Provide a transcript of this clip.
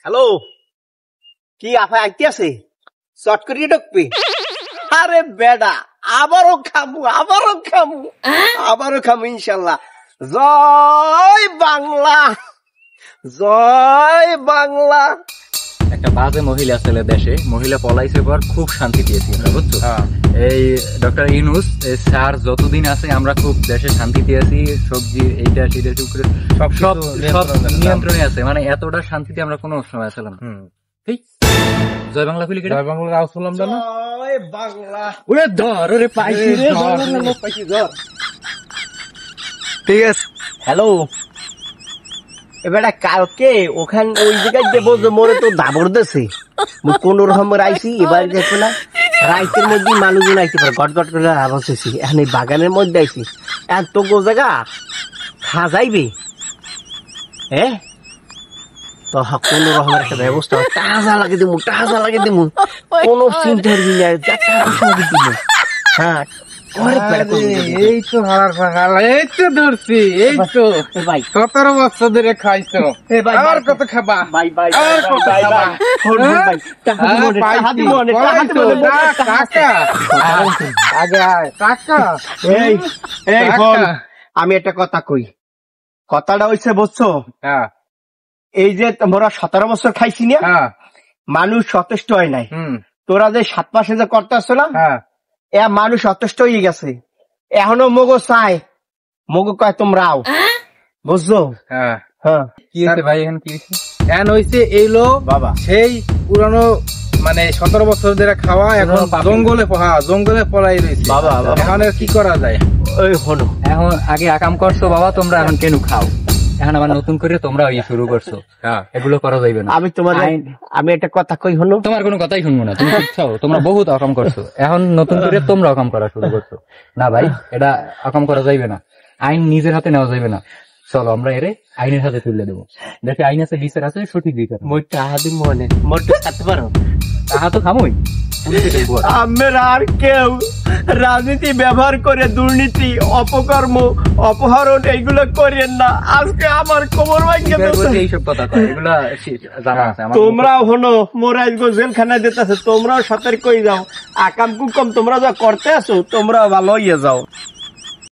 Hello, কি আপা আইতে আছে? চট করিয়ে ঢুকবি? আরে বেডা, আবারও খামু ইনশাল্লাহ। জয় বাংলা, জয় বাংলা। একটা বাজে মহিলা ছেলে দেশে, মহিলা পলাইছে পর খুব শান্তি পেয়েছি আমরা, বুঝছো? এই ডক্টর ইউনূস স্যার যতদিন আছে আমরা খুব দেশে শান্তিতে আছি। সবজি এইটা সেটা করে সব নিয়ন্ত্রণে আছে, মানে এতটা শান্তিতে আমরা কোনো সময় ছিলাম। ঠিক জয় বাংলা খুলি, জয় বাংলা রাও শুনলাম না, জয় বাংলা। ওরে ধর, ওরে পাইছি রে, পাইছি ধর। ঠিক আছে। হ্যালো, এবার কালকে ওখান ওই জায়গায় দেবো যে মোরে তো দাবর দেছে, কোন রকম রাইছি। এবার দেখো না রাইতের মধ্যে মানুষজন আইতে পারে, গট গট করে আওয়াজ হয়েছি। এখন এই বাগানের মধ্যে আইছি, এত গো জায়গা খাজাইবে। হ্যাঁ, তো কোন রকমের একটা ব্যবস্থা টাজা লাগে দিমু, কোনো চিন্তা করবি না। হ্যাঁ, এই তো হারার ফাঁকাল, এই তো ধরছি, এই তো ভাই 17 বছর ধরে খাইছো, আর কত খাবা ভাই? ভাই আর কত খাবা? আমি একটা কথা কই, কথাটা হইছে বুঝছো? এই যে তোমরা 17 বছর খাইছি না, মানুষ যথেষ্ট হয় নাই। তোরা যে 7 মাসে যে করতেছ না, মানুষ যথেষ্ট হয়ে গেছে। এখনো মগো চাই, মগো কয় তোমরাও, বুঝছো? কি হয়েছে ভাই? এখন কি হয়েছে? এইলো বাবা সেই পুরানো, মানে 17 বছর ধরে খাওয়া, এখন জঙ্গলে পলাই রয়েছে বাবা। এখন কি করা যায়? ওই হলো, এখন আগে আকাম করছো বাবা তোমরা, এখন কেন খাও? এখন আবার নতুন করে তোমরা ওই শুরু করছো, এগুলো করা যাইবে না। আমি একটা কথা কই, হলো তোমার কোনো কথাই শুনবো না। তুমি শিখছো, তোমরা বহুত অকাম করছো, এখন নতুন করে তোমরা অকাম করা শুরু করছো। না ভাই, এটা অকাম করা যাইবে না, আইন নিজের হাতে নেওয়া যাইবে না। চলো আমরা এর আইনের হাতে তুলে দেবো। দেখে আইন আছে, বিচার আছে, সঠিক বিচার। মোটা খাতে পারো, তাহা তো খামোই। আমরা আর কেউ রাজনীতি ব্যবহার করে দুর্নীতি, অপকর্ম, অপহরণ এইগুলো করেন না। আজকে আমার কোমর ভাঙে এইসব কথা কয়, এগুলা জানা আছে। তোমরাও হলো মোরা আজকে জেলখানায় দিতেছে, তোমরাও সতর্ক হয়ে যাও। আকাম কুকম তোমরা যা করতে আছো, তোমরা ভালো হইয়া যাও।